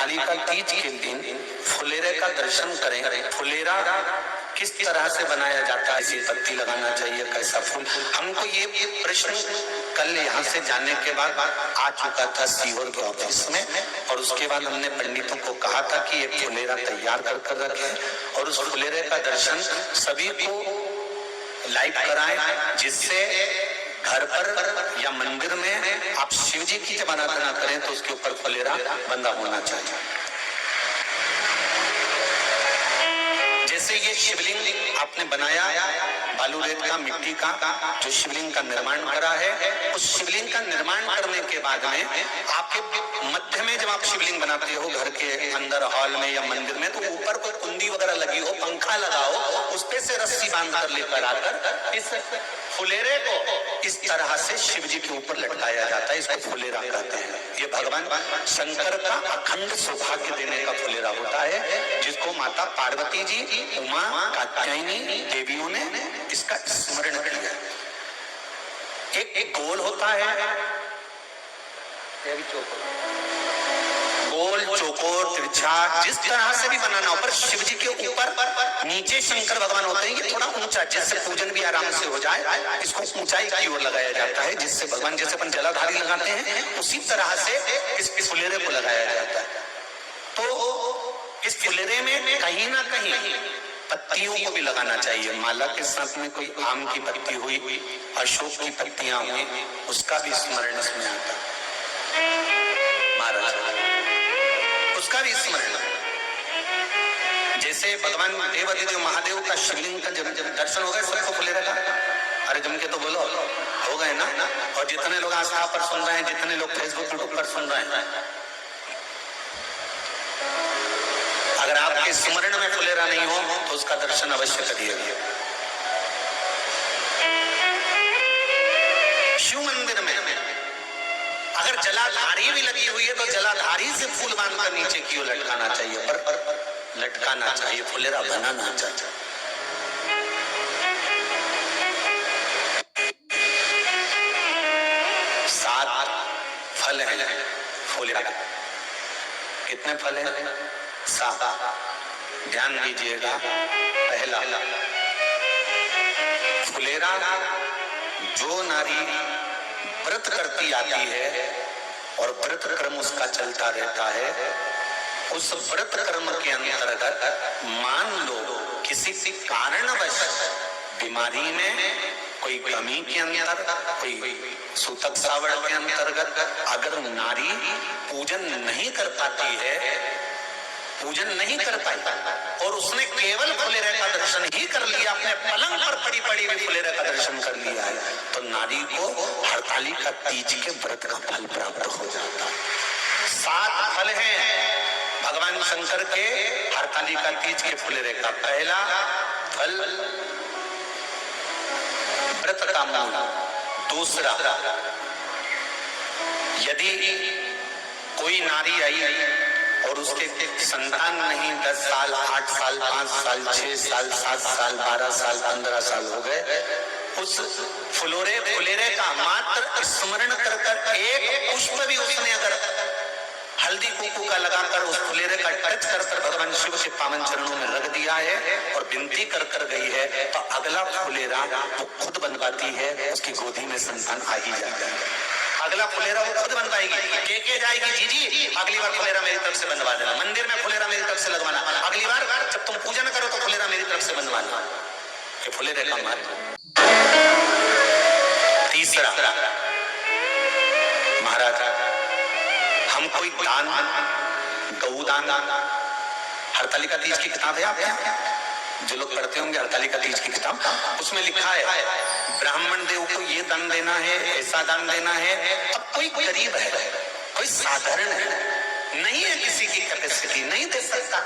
हरतालिका तीज के दिन फुलेरे का दर्शन करें। फुलेरा किस तरह से बनाया जाता है, इसी पत्ती लगाना चाहिए, कैसा फूल, हमको ये प्रश्न कल यहाँ से जाने के बाद आ चुका था सीहोर के ऑफिस में। और उसके बाद हमने पंडितों को कहा था कि ये फुलेरा तैयार कर रखें और उस फुलेरे का दर्शन सभी को लाइव कराएं, जिससे घर पर या मंदिर में आप शिव जी की जब आराधना करें तो उसके ऊपर फुलेरा बंधा होना चाहिए। जैसे ये शिवलिंग आपने बनाया बालू रेत का, मिट्टी का, जो शिवलिंग का निर्माण करा है, उस शिवलिंग का निर्माण करने के बाद में आपके मध्य में जब आप शिवलिंग बनाते हो घर के अंदर हॉल में या मंदिर में, तो ऊपर कोई कुंडी वगैरह लगी हो, पंखा लगा हो, उस पे से रस्सी बांध कर लेकर आकर इस फुलेरे को इस तरह से शिव जी के ऊपर लटकाया जाता है। इसको फुलेरा कहते हैं। ये भगवान शंकर का अखंड सौभाग्य देने का फुलेरा होता है, जिसको माता पार्वती जी, उमा, कात्यायनी देवियों ने इसका स्मरण किया। एक गोल होता है, गोल, चौकोर, तिरछा, जिस तरह से भी बनाना हो, पर शिव जी के ऊपर नीचे शंकर भगवान होते हैं, ये थोड़ा ऊंचा, जिससे पूजन भी आराम से हो जाए, इसको ऊंचाई की ओर लगाया जाता है, जिससे भगवान जैसे अपन जलाधारी लगाते हैं उसी तरह से इस फुलेरे को लगाया जाता है। तो इस फुलेरे में कहीं ना कहीं पत्तियों को भी लगाना चाहिए। माला के साथ में कोई आम की पत्ती हुई, अशोक की पत्तियां हुई, उसका भी स्मरण इसमें आता है, महाराज उसका भी स्मरण। जैसे भगवान देवाधिदेव महादेव का शिवलिंग का जब दर्शन हो गए सबको फुलेरा का, अरे जम के तो बोलो, हो गए ना। और जितने लोग आस्था पर सुन रहे हैं, जितने लोग फेसबुक यूट्यूब पर सुन रहे हैं, अगर आपके स्मरण में फुलेरा नहीं हो तो उसका दर्शन अवश्य करिएगा। शिव मंदिर में अगर जलाधारी भी लगी हुई है तो जलाधारी से फूल बांधकर नीचे की ओर लटकाना चाहिए, पर लटकाना चाहिए, फुलेरा बनाना चाहिए। सात फल हैं फुलेरा। कितने फल हैं? 7। ध्यान दीजिएगा। पहला, फुलेरा जो नारी व्रत करती आती है और व्रत कर्म उसका चलता रहता है, उस व्रत कर्म के अंतर्गत मान लो किसी कारणवश बीमारी में कोई कमी के अंदर, कोई सूतक सावड़ के अंतर्गत अगर नारी पूजन नहीं कर पाती है, पूजन नहीं कर पाई और उसने केवल फुलेरे का दर्शन ही कर लिया, अपने पलंग पर पड़ी पड़ी हुई फुलेरे का दर्शन कर लिया है, तो नारी को हरतालिका तीज के व्रत का फल प्राप्त हो जाता है। 7 फल हैं भगवान शंकर के हरतालिका तीज के फुलेरे का। पहला फल व्रत का मूल। दूसरा, यदि कोई नारी आई और उसके संतान नहीं, 10 साल, 8 साल, 5 साल, 6 साल, 7 साल, 12 साल, 15 साल हो गए, उस फुलेरे का मात्र स्मरण कर कर एक पुष्प भी उसने अगर हल्दी कुंकू का लगाकर उस फुलेरे का टच कर कर भगवान शिव के पावन चरणों में रख दिया है और विनती कर कर गई है, तो अगला फुलेरा वो खुद बनवाती है, उसकी गोदी में संतान आ ही जाता है। अगला फुलेरा वो खुद बनवाएगी, के जाएगी, जीजी अगली बार फुलेरा मेरी तरफ से बनवा देना, मंदिर में फुलेरा मेरी तरफ से लगवाना, अगली बार जब तुम पूजन करो तो फुलेरा मेरी तरफ से बनवाना। ये फुलेरे का महत्व। तीसरा, महाराज हम कोई दान, गौदान, हरतालिका तीज की किताब है आपके जो लोग पढ़ते होंगे, हरतालिका तीज की किताब, उसमें लिखा है ब्राह्मण देव को ये दान देना है, ऐसा दान देना है। अब कोई गरीब है, कोई साधारण है, नहीं है किसी की कैपेसिटी, नहीं दे सकता,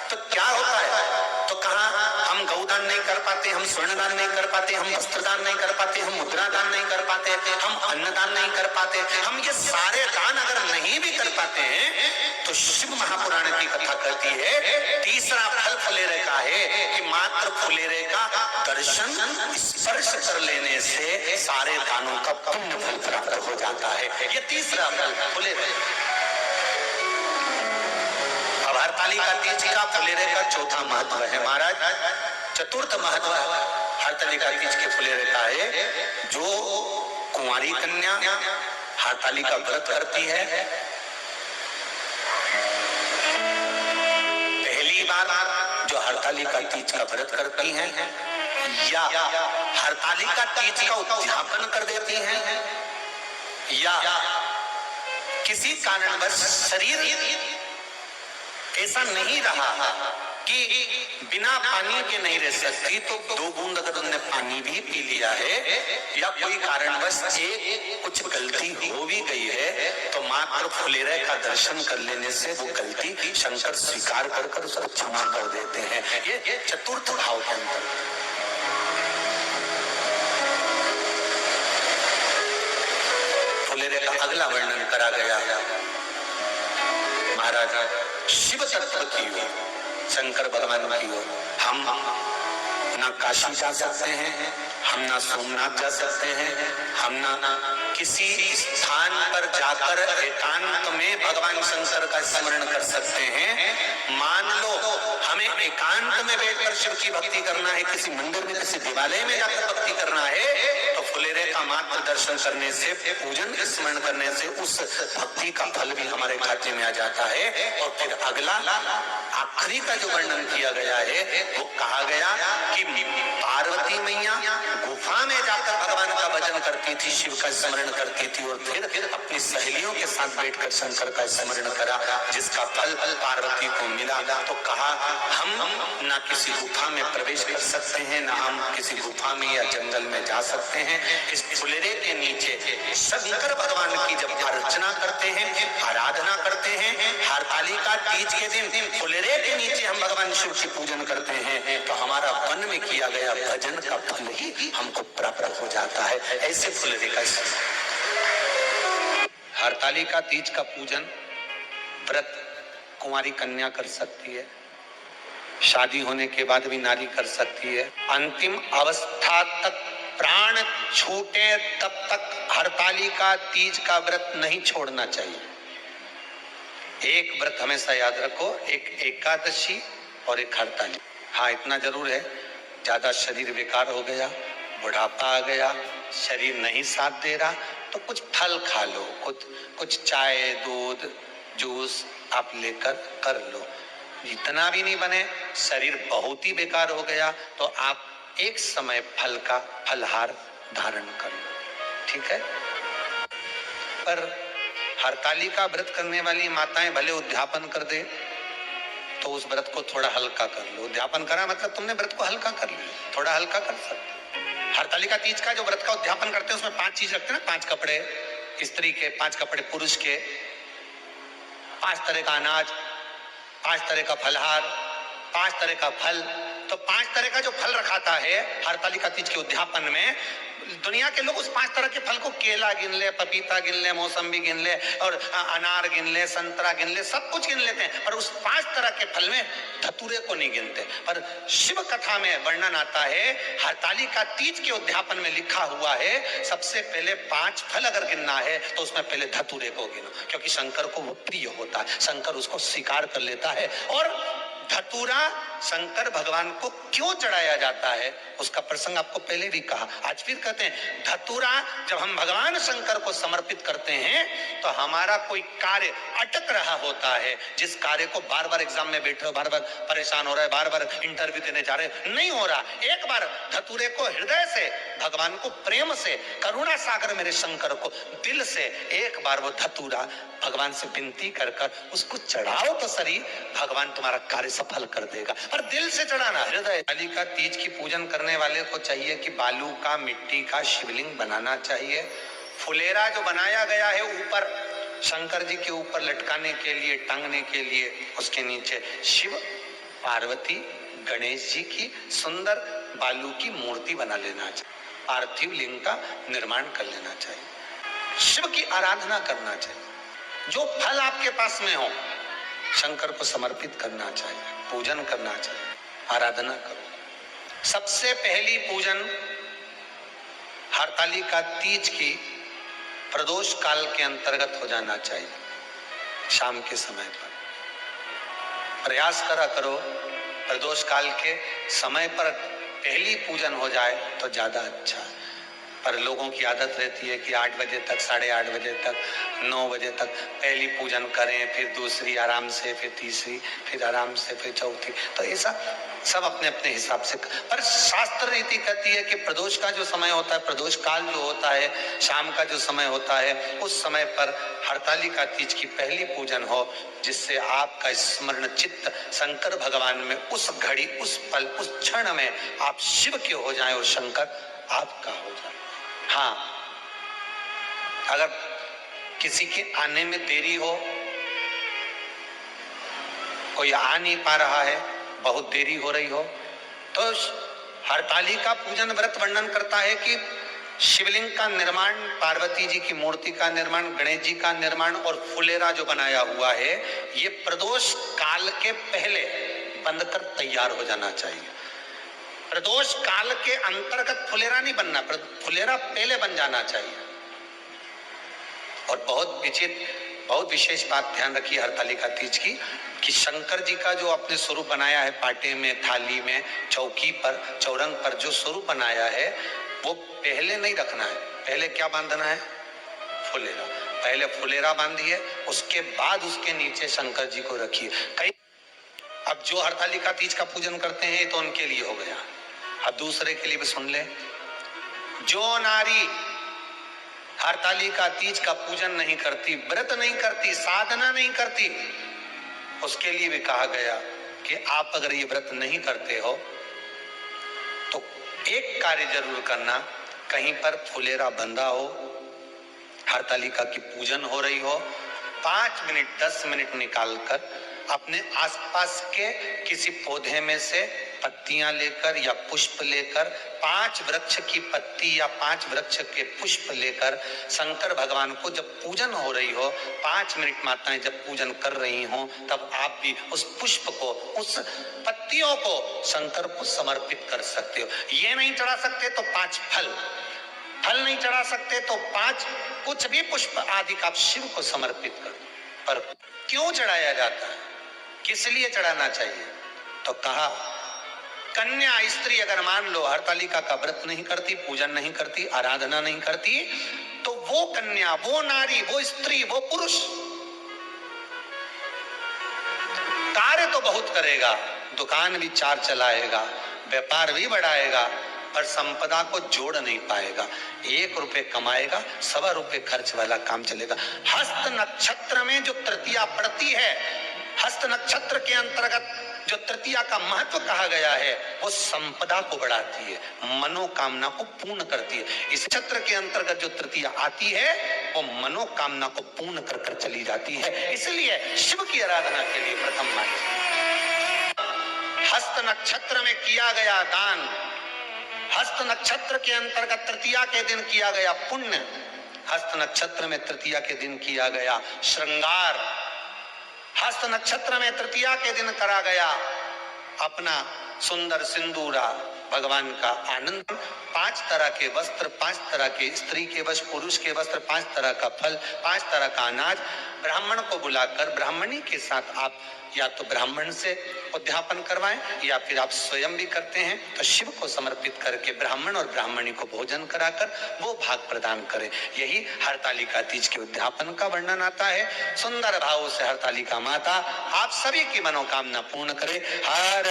तो क्या होता है? तो कहा हम गौदान नहीं कर पाते, हम स्वर्णदान नहीं कर पाते, हम वस्त्रदान नहीं कर पाते, हम मुद्रा दान नहीं कर पाते, हम अन्नदान नहीं कर पाते, हम ये सारे दान अगर नहीं भी कर पाते हैं तो शिव महापुराण की कथा कहती है तीसरा फल फुलेरे का है कि मात्र फुलेरे का दर्शन स्पर्श कर लेने से सारे दानों का पुण्य फल प्राप्त हो जाता है। ये तीसरा फल फुलेरे। हरतालिका तीज का फुलेरे का चौथा महत्व है महाराज। चतुर्थ महत्व हरतालिका तीज के फुलेरे का है, जो कुंवारी कन्या हरतालिका व्रत करती है, पहली बार जो हरतालिका तीज का व्रत करती हैं या हरतालिका तीज का उद्यापन कर देती हैं, या किसी कारणवश शरीर ऐसा नहीं रहा कि बिना पानी के नहीं रह सकती, तो 2 बूंद अगर उन्होंने पानी भी पी लिया है या कोई कारणवश कुछ गलती हो भी गई है, तो मात्र फुलेरे का दर्शन कर लेने से वो गलती शंकर स्वीकार कर उसको क्षमा कर देते हैं। ये चतुर्थ भाव के अंदर फुलेरे का अगला वर्णन करा गया महाराज। शिव तत्व की ओर, शंकर भगवान की ओर हम ना काशी जा सकते हैं, हम ना सोमनाथ जा सकते हैं, हम ना किसी स्थान पर जाकर एकांत में भगवान शंकर का स्मरण कर सकते हैं। मान लो हमें एकांत में बैठकर शिव की भक्ति करना है, किसी मंदिर में किसी देवालय में जाकर भक्ति करना है, तो फुलेरे का मात्र दर्शन करने से, पूजन स्मरण करने से उस भक्ति का फल भी हमारे खाते में आ जाता है। और फिर अगला आखिरी का जो वर्णन किया गया है, वो कहा गया कि पार्वती मैया गुफा में जाकर भगवान का भजन करती थी, शिव का स्मरण करती थी, और फिर अपनी सहेलियों के साथ बैठकर शंकर का स्मरण करा, जिसका फल पार्वती को मिला। तो कहा हम ना किसी गुफा में प्रवेश कर सकते हैं, ना हम किसी गुफा में या जंगल में जा सकते हैं। इस फुलेरे के नीचे शंकर भगवान की जब अर्चना करते हैं, आराधना करते हैं, हरतालिका तीज के दिन फुलेरे के नीचे हम भगवान शिव की पूजन करते हैं, तो हमारा वन में किया गया भजन का फल ही हमको प्राप्त हो जाता है। ऐसे फुलेरे का हरतालिका तीज का पूजन व्रत कुंवारी कन्या कर सकती है, शादी होने के बाद भी नारी कर सकती है। अंतिम अवस्था तक प्राण छूटे तब तक हरतालिका तीज का व्रत नहीं छोड़ना चाहिए। एक व्रत हमेशा याद रखो, एक एकादशी और एक हरतालिका। हाँ, इतना जरूर है, ज्यादा शरीर बेकार हो गया, बुढ़ापा आ गया, शरीर नहीं साथ दे रहा, तो कुछ फल खा लो, कुछ चाय, दूध, जूस आप लेकर कर लो। इतना भी नहीं बने, शरीर बहुत ही बेकार हो गया, तो आप एक समय फल का फलहार धारण कर लो, ठीक है। पर हरतालिका व्रत करने वाली माताएं भले उद्यापन कर दे, तो उस व्रत को थोड़ा हल्का कर लो। उद्यापन करा मतलब तुमने व्रत को हल्का कर लिया, थोड़ा हल्का कर सकते। हरतालिका तीज का जो व्रत का उद्यापन करते हैं, उसमें 5 चीज रखते हैं ना, 5 कपड़े स्त्री के, 5 कपड़े पुरुष के, 5 तरह का अनाज, 5 तरह का फलहार, 5 तरह का फल। तो 5 तरह का जो फल रखाता है हरतालिका तीज के उद्यापन में, दुनिया के लोग उस 5 तरह के फल को, केला गिन ले, पपीता गिन ले, मौसम्बी गिन ले, और अनार गिन ले, संतरा गिन ले, सब कुछ गिन लेते हैं, पर उस 5 तरह के फल में धतूरे को नहीं गिनते। पर शिव कथा में वर्णन आता है, हरतालिका तीज के उद्यापन में लिखा हुआ है, सबसे पहले 5 फल अगर गिनना है तो उसमें पहले धतूरे को गिनो, क्योंकि शंकर को वो प्रिय होता है, शंकर उसको स्वीकार कर लेता है। और धतूरा शंकर भगवान को क्यों चढ़ाया जाता है, उसका प्रसंग आपको पहले भी कहा, आज फिर कहते हैं। धतूरा जब हम भगवान शंकर को समर्पित करते हैं, तो हमारा कोई कार्य अटक रहा होता है, जिस कार्य को बार बार एग्जाम में बैठे हो, बार बार परेशान हो रहा है, बार बार इंटरव्यू देने जा रहे हो, नहीं हो रहा, एक बार धतूरे को हृदय से, भगवान को प्रेम से, करुणा सागर मेरे शंकर को दिल से एक बार वो धतूरा भगवान से विनती कर उसको चढ़ाओ, तो सही भगवान तुम्हारा कार्य सफल कर देगा। और दिल से चढ़ाना, हृदय। हरतालिका तीज की पूजन करने वाले को चाहिए कि बालू का, मिट्टी का शिवलिंग बनाना चाहिए। फुलेरा जो बनाया गया है ऊपर शंकर जी के ऊपर लटकाने के लिए, टांगने के लिए, उसके नीचे शिव, पार्वती, गणेश जी की सुंदर बालू की मूर्ति बना लेना चाहिए, पार्थिव लिंग का निर्माण कर लेना चाहिए, शिव की आराधना करना चाहिए। जो फल आपके पास में हो शंकर को समर्पित करना चाहिए, पूजन करना चाहिए, आराधना करो। सबसे पहली पूजन हरतालिका तीज की प्रदोष काल के अंतर्गत हो जाना चाहिए, शाम के समय पर। प्रयास करा करो प्रदोष काल के समय पर पहली पूजन हो जाए तो ज्यादा अच्छा है। पर लोगों की आदत रहती है कि 8 बजे तक, 8:30 बजे तक, 9 बजे तक पहली पूजन करें, फिर दूसरी आराम से, फिर तीसरी, फिर आराम से, फिर चौथी। तो ऐसा सब अपने अपने हिसाब से। पर शास्त्र रीति कहती है कि प्रदोष का जो समय होता है, प्रदोष काल जो होता है, शाम का जो समय होता है, उस समय पर हरतालिका तीज की पहली पूजन हो, जिससे आपका स्मरण चित्त शंकर भगवान में उस घड़ी, उस पल, उस क्षण में आप शिव के हो जाएं और शंकर आपका हो जाए। हाँ, अगर किसी के आने में देरी हो, कोई आ नहीं पा रहा है, बहुत देरी हो रही हो, तो हरतालिका पूजन व्रत वर्णन करता है कि शिवलिंग का निर्माण, पार्वती जी की मूर्ति का निर्माण, गणेश जी का निर्माण और फुलेरा जो बनाया हुआ है, ये प्रदोष काल के पहले बनकर तैयार हो जाना चाहिए। प्रदोष काल के अंतर्गत फुलेरा नहीं बनना, फुलेरा पहले बन जाना चाहिए। और बहुत विशेष बात ध्यान रखिए हरतालिका तीज की, कि शंकर जी का जो अपने स्वरूप बनाया है, पाटे में, थाली में, चौकी पर, चौरंग पर जो स्वरूप बनाया है, वो पहले नहीं रखना है। पहले क्या बांधना है? फुलेरा। पहले फुलेरा बांधिए, उसके बाद उसके नीचे शंकर जी को रखिए। कई अब जो हरतालिका तीज का पूजन करते हैं तो उनके लिए हो गया, अब दूसरे के लिए भी सुन ले। जो नारी हरतालिका तीज का पूजन नहीं करती, व्रत नहीं करती, साधना नहीं करती, उसके लिए भी कहा गया कि आप अगर ये व्रत नहीं करते हो तो एक कार्य जरूर करना, कहीं पर फुलेरा बंधा हो, हरतालिका की पूजन हो रही हो, 5 मिनट 10 मिनट निकालकर अपने आसपास के किसी पौधे में से पत्तियां लेकर या पुष्प लेकर, 5 वृक्ष की पत्ती या 5 वृक्ष के पुष्प लेकर शंकर भगवान को जब पूजन हो रही हो, 5 मिनट माताएं जब पूजन कर रही हो, तब आप भी उस पुष्प को, उस पत्तियों को शंकर को समर्पित कर सकते हो। ये नहीं चढ़ा सकते तो 5 फल नहीं चढ़ा सकते तो 5 कुछ भी पुष्प आदि का आप शिव को समर्पित करो। पर क्यों चढ़ाया जाता है, किस लिए चढ़ाना चाहिए? तो कहा कन्या स्त्री अगर मान लो हरतालिका का व्रत नहीं करती, पूजन नहीं करती, आराधना नहीं करती, तो वो कन्या, वो नारी, वो स्त्री, वो पुरुष कार्य तो बहुत करेगा, दुकान भी 4 चलाएगा, व्यापार भी बढ़ाएगा, पर संपदा को जोड़ नहीं पाएगा। 1 रुपए कमाएगा, 1.25 रुपए खर्च वाला काम चलेगा। हस्त नक्षत्र में जो तृतीया पड़ती है, हस्त नक्षत्र के अंतर्गत जो तृतीया का महत्व कहा गया है, वो संपदा को बढ़ाती है, मनोकामना को पूर्ण करती है। इस नक्षत्र के अंतर्गत जो तृतीया आती है, वो मनोकामना को पूर्ण कर कर चली जाती है। इसलिए शिव की आराधना के लिए प्रथम मान्य। हस्त नक्षत्र में किया गया दान, हस्त नक्षत्र के अंतर्गत तृतीया के दिन किया गया पुण्य, हस्त नक्षत्र में तृतीया के दिन किया गया श्रृंगार, हस्त नक्षत्र में तृतीया के दिन करा गया अपना सुंदर सिंदूरा, भगवान का आनंद, 5 तरह के वस्त्र, 5 तरह के स्त्री के वस्त्र, पुरुष के वस्त्र, 5 तरह का फल, 5 तरह का अनाज, ब्राह्मण को बुलाकर ब्राह्मणी के साथ आप या तो ब्राह्मण से उद्यापन करवाएं या फिर आप स्वयं भी करते हैं तो शिव को समर्पित करके ब्राह्मण और ब्राह्मणी को भोजन कराकर वो भाग प्रदान करें। यही हरतालिका तीज के उद्यापन का वर्णन आता है। सुंदर भाव से हरतालिका माता आप सभी की मनोकामना पूर्ण करे। हर